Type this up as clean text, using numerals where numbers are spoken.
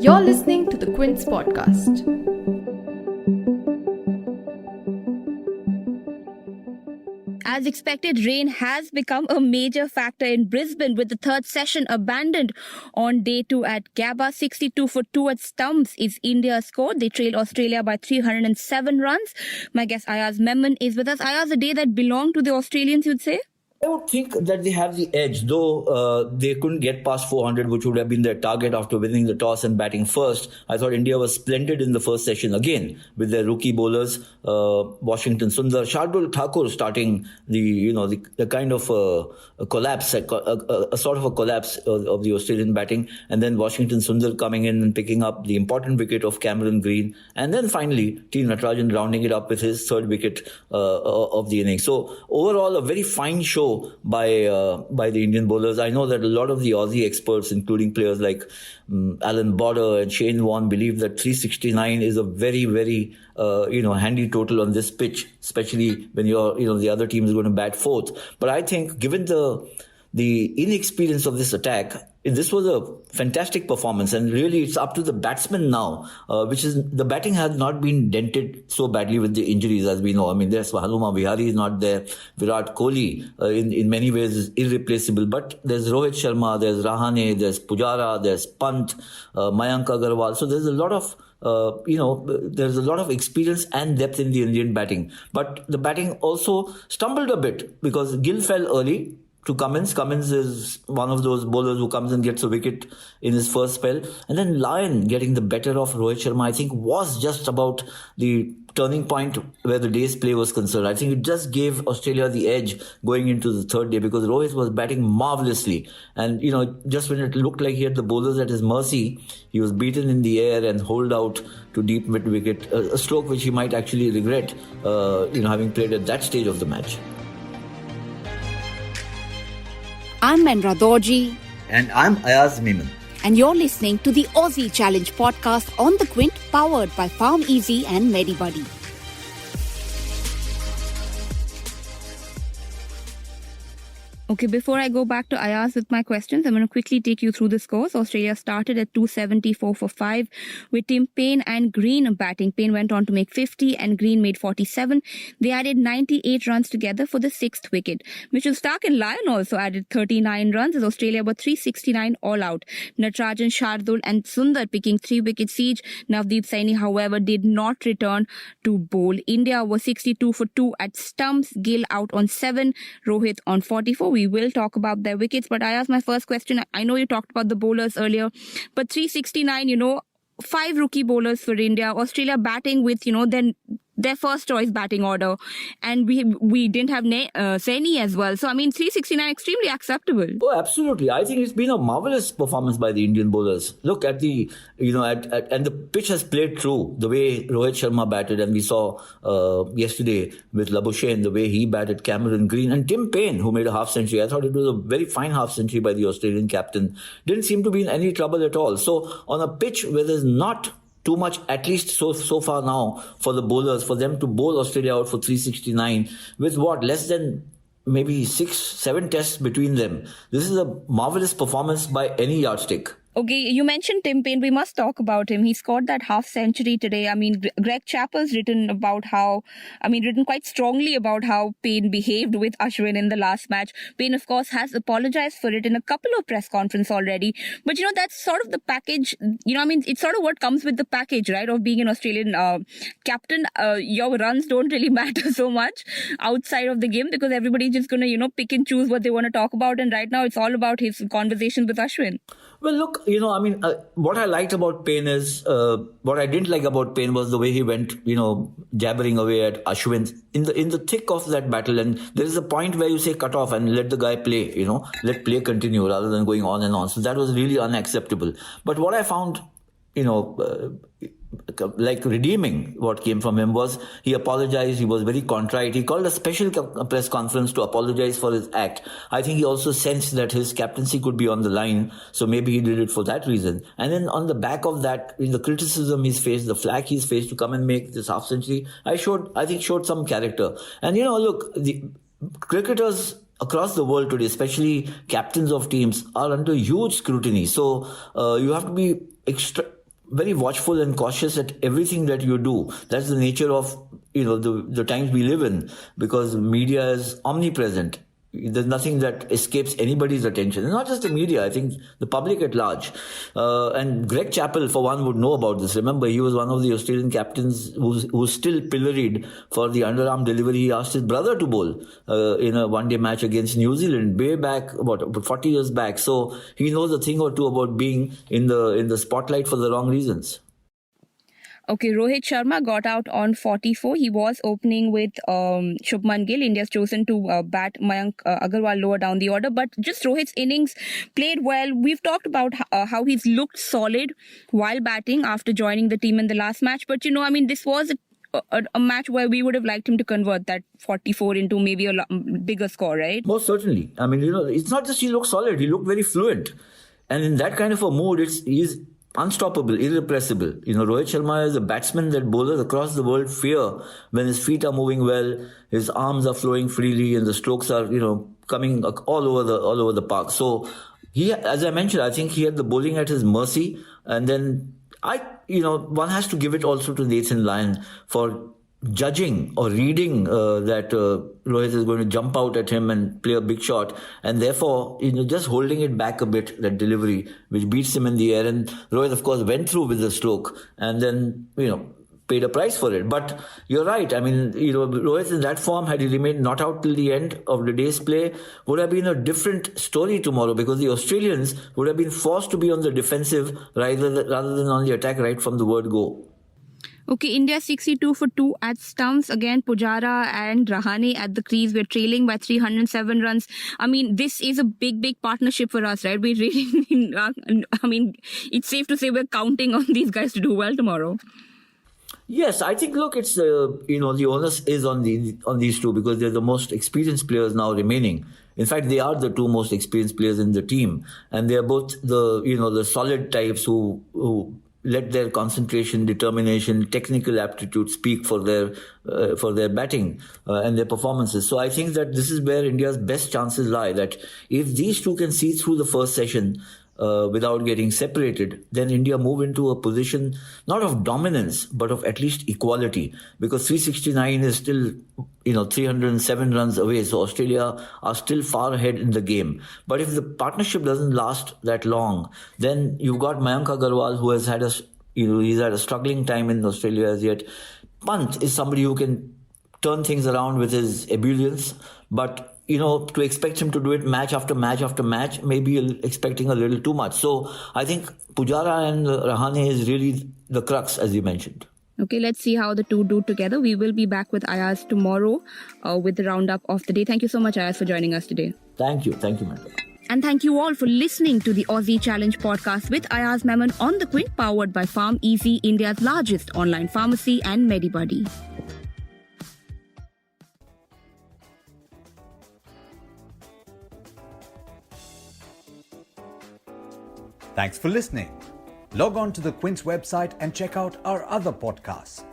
You're listening to the Quint's podcast. As expected, rain has become a major factor in Brisbane, with the third session abandoned on day 2 at Gabba. 62 for 2 at stumps is India's score. They trailed Australia by 307 runs. My guest Ayaz Memon is with us. Ayaz, a day that belonged to the Australians, you'd say? I would think that they have the edge, though they couldn't get past 400, which would have been their target after winning the toss and batting first. I thought India was splendid in the first session again with their rookie bowlers, Washington Sundar, Shardul, Thakur starting the kind of a collapse, a sort of a collapse of the Australian batting, and then Washington Sundar coming in and picking up the important wicket of Cameron Green, and then finally Natarajan rounding it up with his third wicket of the innings. So overall, a very fine show by the Indian bowlers. I know that a lot of the Aussie experts, including players like Alan Border and Shane Warne, believe that 369 is a very, very handy total on this pitch, especially when the other team is going to bat fourth. But I think, given the inexperience of this attack, this was a fantastic performance, and really it's up to the batsmen now, which is the batting has not been dented so badly with the injuries, as we know. I mean, there's Hanuma Vihari is not there. Virat Kohli in many ways is irreplaceable, but there's Rohit Sharma, there's Rahane, there's Pujara, there's Pant, Mayank Agarwal. So there's a lot of there's a lot of experience and depth in the Indian batting. But the batting also stumbled a bit because Gill fell early to Cummins. Cummins is one of those bowlers who comes and gets a wicket in his first spell. And then Lyon getting the better of Rohit Sharma, I think, was just about the turning point where the day's play was concerned. I think it just gave Australia the edge going into the third day because Rohit was batting marvellously. And, just when it looked like he had the bowlers at his mercy, he was beaten in the air and holed out to deep mid-wicket, a stroke which he might actually regret, having played at that stage of the match. I'm Menra Dorji. And I'm Ayaz Memon. And you're listening to the Aussie Challenge podcast on the Quint, powered by Farm Easy and MediBuddy. Okay, before I go back to Ayaz with my questions, I'm going to quickly take you through the scores. Australia started at 274 for 5 with Tim Paine and Green batting. Paine went on to make 50 and Green made 47. They added 98 runs together for the 6th wicket. Mitchell Starc and Lyon also added 39 runs as Australia were 369 all out. Natarajan, Shardul and Sundar picking 3 wickets each. Navdeep Saini, however, did not return to bowl. India was 62 for 2 at stumps. Gill out on 7, Rohit on 44. We will talk about their wickets, but I asked my first question. I know you talked about the bowlers earlier, but 369, 5 rookie bowlers for India. Australia batting with, their first choice batting order, and we didn't have Saini as well. So 369 extremely acceptable. Oh, absolutely. I think it's been a marvelous performance by the Indian bowlers. Look at the and the pitch has played through the way Rohit Sharma batted, and we saw yesterday with Labuschagne the way he batted, Cameron Green and Tim Paine, who made a half century. I thought it was a very fine half century by the Australian captain. Didn't seem to be in any trouble at all. So on a pitch where there's not too much, at least so far now, for the bowlers, for them to bowl Australia out for 369 with less than maybe 6-7 tests between them. This is a marvelous performance by any yardstick. Okay, you mentioned Tim Paine. We must talk about him. He scored that half century today. Greg Chappell's written quite strongly about how Paine behaved with Ashwin in the last match. Paine, of course, has apologized for it in a couple of press conferences already. But, that's sort of the package. It's sort of what comes with the package, right, of being an Australian captain. Your runs don't really matter so much outside of the game because everybody's just going to, pick and choose what they want to talk about. And right now, it's all about his conversations with Ashwin. Well, look, what I liked about Paine is, what I didn't like about Paine was the way he went, jabbering away at Ashwin in the thick of that battle. And there is a point where you say cut off and let the guy play, let play continue rather than going on and on. So that was really unacceptable. But what I found, like redeeming what came from him was he apologized. He was very contrite. He called a special press conference to apologize for his act. I think he also sensed that his captaincy could be on the line, so maybe he did it for that reason. And then on the back of that, the criticism he's faced, the flack he's faced to come and make this half century, I think showed some character. And look, the cricketers across the world today, especially captains of teams, are under huge scrutiny. So you have to be very watchful and cautious at everything that you do. That's the nature of the times we live in, because media is omnipresent. There's nothing that escapes anybody's attention. And not just the media, I think the public at large. And Greg Chappell, for one, would know about this. Remember, he was one of the Australian captains who's still pilloried for the underarm delivery he asked his brother to bowl in a one-day match against New Zealand, way back, about 40 years back. So he knows a thing or two about being in the spotlight for the wrong reasons. Okay, Rohit Sharma got out on 44. He was opening with Shubman Gill. India's chosen to bat Mayank Agarwal lower down the order. But just Rohit's innings played well. We've talked about how he's looked solid while batting after joining the team in the last match. But, this was a match where we would have liked him to convert that 44 into maybe a bigger score, right? Most certainly. It's not just he looked solid. He looked very fluent. And in that kind of a mood, he's unstoppable, irrepressible. Rohit Sharma is a batsman that bowlers across the world fear when his feet are moving well, his arms are flowing freely, and the strokes are, coming all over the park. So he, as I mentioned, I think he had the bowling at his mercy. And then one has to give it also to Nathan Lyon for judging or reading that Rohit is going to jump out at him and play a big shot, and therefore just holding it back a bit, that delivery which beats him in the air. And Rohit, of course, went through with the stroke and then paid a price for it. But you're right. Rohit in that form, had he remained not out till the end of the day's play, would have been a different story tomorrow, because the Australians would have been forced to be on the defensive rather than on the attack right from the word go. Okay, India 62 for 2 at stumps. Again, Pujara and Rahane at the crease. We're trailing by 307 runs. This is a big, big partnership for us, right? We really, it's safe to say we're counting on these guys to do well tomorrow. Yes, I think, look, it's, the onus is on these two, because they're the most experienced players now remaining. In fact, they are the two most experienced players in the team. And they're both the solid types who let their concentration, determination, technical aptitude speak for their batting and their performances. So I think that this is where India's best chances lie, that if these two can see through the first session without getting separated, then India move into a position not of dominance, but of at least equality, because 369 is still 307 runs away. So Australia are still far ahead in the game. But if the partnership doesn't last that long, then you've got Mayank Agarwal, who has had he's had a struggling time in Australia as yet. Pant is somebody who can turn things around with his ebullience, but to expect him to do it match after match after match, maybe expecting a little too much. So I think Pujara and Rahane is really the crux, as you mentioned. Okay, let's see how the two do together. We will be back with Ayaz tomorrow with the roundup of the day. Thank you so much, Ayaz, for joining us today. Thank you, Mandla. And thank you all for listening to the Aussie Challenge podcast with Ayaz Memon on the Quint, powered by Farm Easy, India's largest online pharmacy, and MediBuddy. Thanks for listening. Log on to the Quint's website and check out our other podcasts